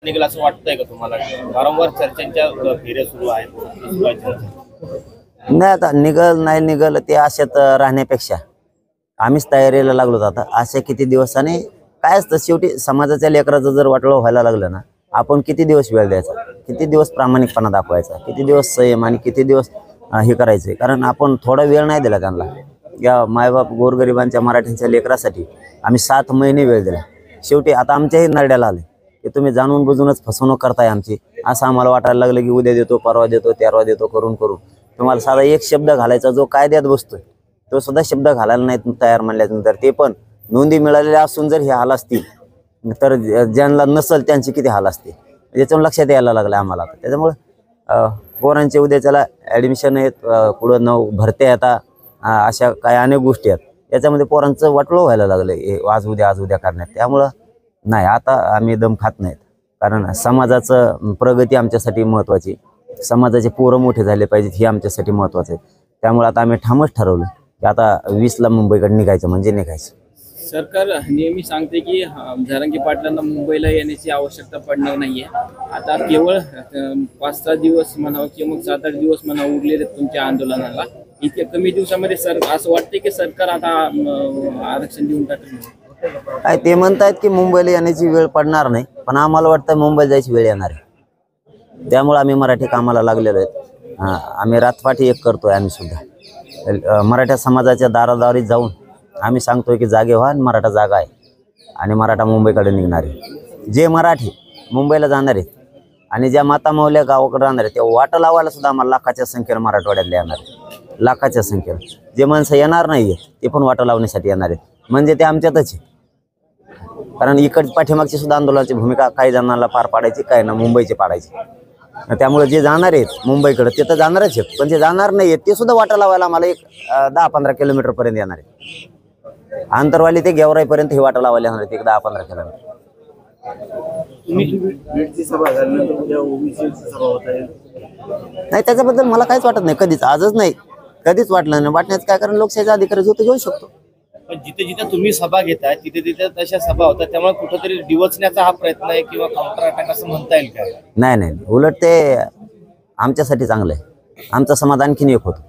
निघेल असं वाटतंय का तुम्हाला? वारंवार चर्चांच्या फेऱ्या सुरू आहेत. नाही, आता निघल नाही निघल ते आशेत राहण्यापेक्षा आम्हीच तयारीला लागलो आता. असे किती दिवस आणि काय असतं शेवटी समाजाच्या लेकराचं जर वाटलं व्हायला लागलं ना, आपण किती दिवस वेळ द्यायचा, किती दिवस प्रामाणिकपणा दाखवायचा, किती दिवस संयम आणि किती दिवस हे करायचं. कारण आपण थोडा वेळ नाही दिला त्यांना. या मायबाप गोरगरिबांच्या मराठ्यांच्या लेकरासाठी आम्ही 7 महिने वेळ दिला. शेवटी आता आमच्याही नरड्याला आले की तुम्ही जाणून बुजूनच फसवणूक करताय आमची. असं आम्हाला वाटायला लागलं की उद्या देतो, परवा देतो, तेरवा देतो करून तुम्हाला साधा एक शब्द घालायचा जो कायद्यात बसतोय तो सुद्धा शब्द घालायला नाही तयार म्हणल्यानंतर, ते पण नोंदी मिळालेल्या असून जर हे हाल असतील तर ज्यांना नसल त्यांची किती हाल असते याच्यावर लक्षात यायला लागलं आम्हाला. त्याच्यामुळे पोरांचे उद्याच्याला ॲडमिशन आहेत, पुढं भरत्या येतात, अशा काय अनेक गोष्टी आहेत. याच्यामध्ये पोरांचं वाटलं व्हायला लागलं आज उद्या करण्यात. त्यामुळं नाही, आता आम्ही दम खात नाहीत. कारण समाजाचं प्रगती आमच्यासाठी महत्त्वाची, समाजाचे पोरं मोठे झाले पाहिजेत हे आमच्यासाठी महत्त्वाचं आहे. त्यामुळे आता आम्ही ठामच ठरवलं की आता 20ला मुंबईकडे निघायचं म्हणजे निघायचं. सरकार नेहमी सांगते की जरांगे पाटलांना मुंबईला येण्याची आवश्यकता पडणार नाहीये. आता केवळ 5-6 दिवस म्हणावं किंवा मग 7-8 दिवस म्हणावं उरलेले तुमच्या आंदोलनाला. इतक्या कमी दिवसामध्ये असं वाटते की सरकार आता आरक्षण देऊन टाकेल? काय ते म्हणतायत की मुंबईला येण्याची वेळ पडणार नाही, पण आम्हाला वाटतं मुंबईला जायची वेळ येणार आहे. त्यामुळे आम्ही मराठी कामाला लागलेलो आहेत. आम्ही रातपाठी एक करतोय. आम्ही सुद्धा मराठा समाजाच्या दारादारी जाऊन आम्ही सांगतोय की जागे व्हा, मराठा जागा आहे आणि मराठा मुंबईकडे निघणार आहे. जे मराठी मुंबईला जाणार आहेत आणि ज्या मातामौल्या गावाकडे राहणार आहेत त्या वाट लावायला सुद्धा आम्हाला लाखाच्या संख्येनं मराठवाड्यातले येणार आहे. लाखाच्या संख्येनं जे माणसं येणार नाही आहेत ते पण वाट लावण्यासाठी येणार आहेत. म्हणजे ते आमच्यातच आहे. कारण इकडची पाठीमागची सुद्धा आंदोलनाची भूमिका काही जणांना पार पाडायची, काही ना मुंबईची पाडायची. त्यामुळे जे जाणार आहेत मुंबईकडे ते तर जाणारच आहेत, पण जे जाणार नाही आहेत ते सुद्धा वाटा लावायला आम्हाला एक 10-15 किलोमीटरपर्यंत येणार आहेत. आंतरवाली ते गेवराईपर्यंत ही वाटा लावायला येणार आहेत, एक 10-15 किलोमीटर. नाही, त्याच्याबद्दल मला काहीच वाटत नाही. कधीच, आजच नाही, कधीच वाटलं नाही. वाटण्याचं काय, कारण लोकशाहीचा अधिकार जो तो घेऊ शकतो. पण जिथे जिथे तुम्ही सभा घेताय तिथे तिथे तशा सभा होतात, त्यामुळे कुठेतरी डिवचण्याचा हा प्रयत्न आहे किंवा काउंटर अटॅक असं म्हणता येईल का? नाही, उलट ते आमच्यासाठी चांगलं आहे. आमचा समाज आणखीन एक होतो.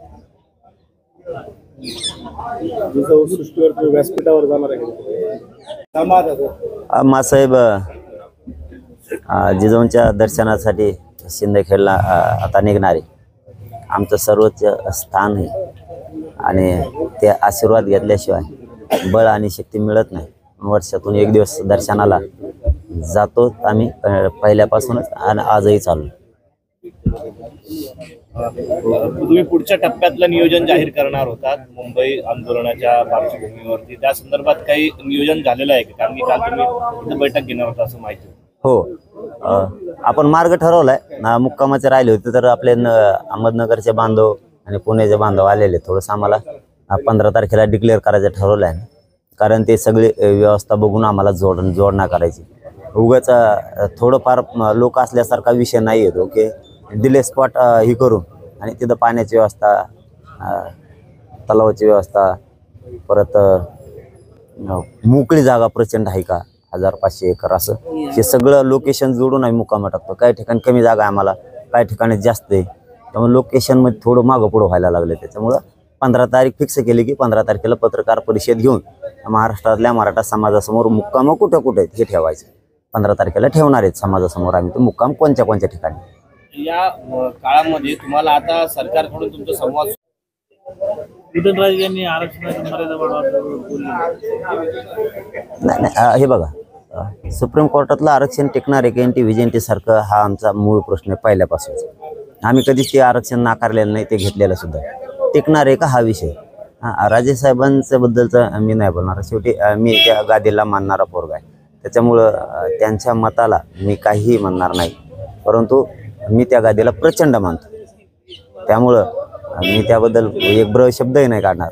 व्यासपीठावर जाणार आहे मासाहेब जिजाऊंच्या दर्शनासाठी शिंदखेडला आता निघणारे. आमचं सर्वोच्च स्थान आहे आणि ते आशीर्वाद घेतल्याशिवाय बळ आणि शक्ती मिळत नाही. वर्षातून एक दिवस दर्शनाला जातो आम्ही पहिल्यापासूनच आणि आजही चालू. तुम्ही पुढच्या टप्प्यातलं नियोजन जाहीर करणार होतात मुंबई आंदोलनाच्या पार्श्वभूमीवरती, त्या संदर्भात काही नियोजन झालेलं आहे का? कारण की काल तुम्ही बैठक घेणार होता असं माहिती. हो, आपण मार्ग ठरवलाय. मुक्कामाचे राहिले होते तर आपले अहमदनगरचे बांधव आणि पुण्याचे बांधव आलेले. थोडंसं आम्हाला 15 तारखेला डिक्लेअर करायचं ठरवलं आहे. कारण ते सगळे व्यवस्था बघून आम्हाला जोडणा करायची. उगाच थोडंफार लोक असल्यासारखा विषय नाही येतो. ओके, दिले स्पॉट ही करून आणि तिथं पाण्याची व्यवस्था, तलावाची व्यवस्था, परत मोकळी जागा प्रचंड आहे का 1500 एकर, असं हे सगळं लोकेशन जोडून आम्ही मुक्काम टाकतो. काही ठिकाणी कमी जागा आहे आम्हाला, काही ठिकाणी जास्त आहे. त्यामुळे लोकेशनमध्ये थोडं मागं पुढं व्हायला लागलं. त्याच्यामुळं 15 तारीख फिक्स केली की 15 तारखेला पत्रकार परिषद घेऊन महाराष्ट्रातल्या मराठा समाजासमोर मुक्काम कुठं आहेत हे ठेवायचं. 15 तारखेला ठेवणार आहेत समाजासमोर आम्ही तो मुक्काम कोणत्या ठिकाणी. या काळामध्ये तुम्हाला आता सरकारकडून तुमचा संवाद उदयनराजे यांनी आरक्षणाची मर्यादा नाही, हे बघा, सुप्रीम कोर्टातलं आरक्षण टिकणार आहे की व्हिजेंटी सारखं, हा आमचा मूळ प्रश्न आहे पहिल्यापासूनच. आम्ही कधीच ते आरक्षण नाकारलेलं नाही, ते घेतलेलं सुद्धा. टिकणार आहे का हा विषय. राजेसाहेबांच्या बद्दलचं मी नाही बोलणार. शेवटी मी त्या गादीला मानणारा पोरगा आहे. त्याच्यामुळं त्यांच्या मताला मी काहीही म्हणणार नाही, परंतु मी त्या गादीला प्रचंड मानतो. त्यामुळं मी त्याबद्दल एक ब्र शब्दही नाही काढणार.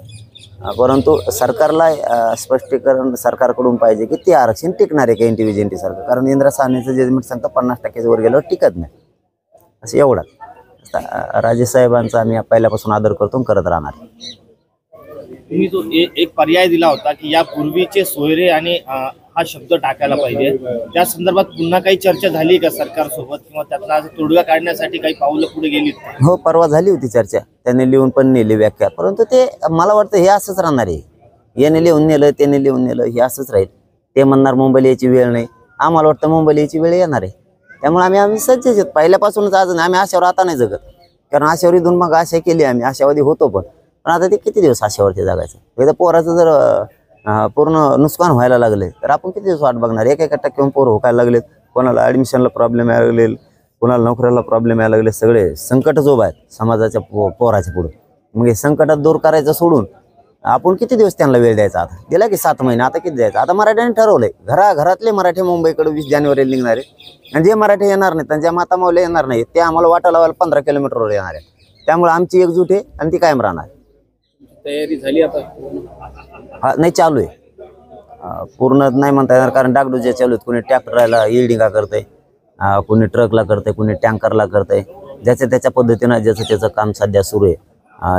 परंतु सरकारला स्पष्टीकरण सरकारकडून पाहिजे की ते आरक्षण टिकणार आहे का इंडिव्हिज्युअलिटी सारखं. कारण इंदिरा साहनीचं जजमेंट सांगतं 50% वर गेल्यावर टिकत नाही, असं एवढं. राजेसाहेबांचा आम्ही पहिल्यापासून आदर करतो, करत राहणार. तुम्ही जो एक पर्याय दिला होता की यापूर्वीचे सोयरे आणि हा शब्द टाकायला पाहिजे. त्या संदर्भात पुन्हा काही चर्चा झाली का सरकारसोबत, किंवा त्यातला तोडगा काढण्यासाठी काही पावलं पुढे गेलीत का? हो, परवा झाली होती चर्चा, त्यांनी लिहून पण नेली व्याख्या, परंतु ते मला वाटतं हे असंच राहणार आहे. याने लिहून नेलं, त्याने लिहून नेलं, हे असंच राहील. ते म्हणणार मुंबईला यायची वेळ नाही, आम्हाला वाटतं मुंबईला यायची वेळ येणार आहे. त्यामुळे आम्ही सज्ज आहेत पहिल्यापासूनच. अजून आम्ही आशावर आता नाही जगत, कारण आशावर इथून मग आशा केली, आम्ही आशावादी होतो. पण आता ते किती दिवस आशावरती जगायचं? एकदा पोराचं जर पूर्ण नुकसान व्हायला लागले तर आपण किती दिवस वाट बघणार? एका टक्क्यावर पोरं व्हायला लागलेत, कोणाला ऍडमिशनला प्रॉब्लेम यायला लागले, कोणाला नोकरीला प्रॉब्लेम यायला लागले. सगळे संकटच उभा आहेत समाजाच्या पोराच्या पुढे. मग हे संकटात दूर करायचं सोडून आपण किती दिवस त्यांना वेळ द्यायचा? आता दिला की 7 महिने, आता किती द्यायचा? आता मराठ्यांनी ठरवलंय घराघरातले मराठी मुंबईकडे 20 जानेवारीला निघणार आहे, आणि जे मराठी येणार नाहीत आणि ज्या माता मावल्या येणार नाहीत ते आम्हाला वाटा लावायला 15 किलोमीटरवर येणार आहे. त्यामुळे आमची एकजूट आहे आणि ती कायम राहणार. तयारी झाली आता? हा, नाही, चालू आहे. पूर्ण नाही म्हणता येणार, कारण डागडुजे चालू आहेत. कोणी ट्रॅक्टरला इल्डिंगा करतंय, कोणी ट्रकला करतंय, कोणी टँकरला करतंय. ज्याच्या त्याच्या पद्धतीनं ज्याचं त्याचं काम सध्या सुरू आहे.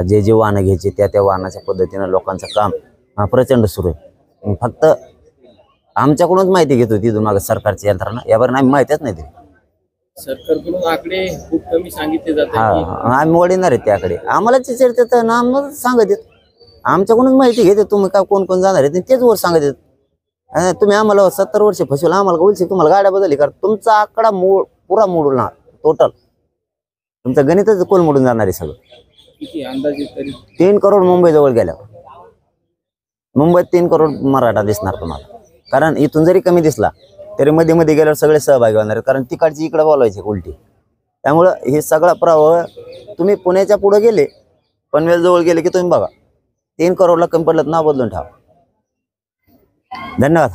जे जे वाहनं घ्यायचे त्या वाहनाच्या पद्धतीनं लोकांचं काम प्रचंड सुरू आहे. फक्त आमच्याकडूनच माहिती घेत होती मागं सरकारची यंत्रणा, यावर आम्ही माहितीच नाही दिली. सरकारकडून आकडे खूप कमी सांगितले जातात. हा, आम्ही वळणार आहेत त्याकडे. आम्हाला चर्चेत ना आम्हाला सांगत येत, आमच्याकडूनच माहिती घेते. तुम्ही का कोण कोण जाणार आहेत तेच वर सांगत येत. तुम्ही आम्हाला 70 वर्ष फसवलं, आम्हाला बोलशील तुम्हाला गाड्या बदलली का? तुमचा आकडा पुरा मोडणार टोटल. तुमचं गणितच कोल मोडून जाणार आहे सगळं. किती अंदाजे तरी? 3 करोड मुंबई जवळ गेल्यावर. मुंबईत 3 करोड मराठा दिसणार तुम्हाला, कारण इथून जरी कमी दिसला तरी मध्ये मध्ये गेल्यावर सगळे सहभागी होणार आहेत, कारण तिकडची इकडे बोलवायची उलटी. त्यामुळं हे सगळा प्रवाह तुम्ही पुण्याच्या पुढे गेले, पनवेल जवळ गेले की तुम्ही बघा 3 करोडला कमी पडलं, नाव बदलून ठेवा. धन्यवाद.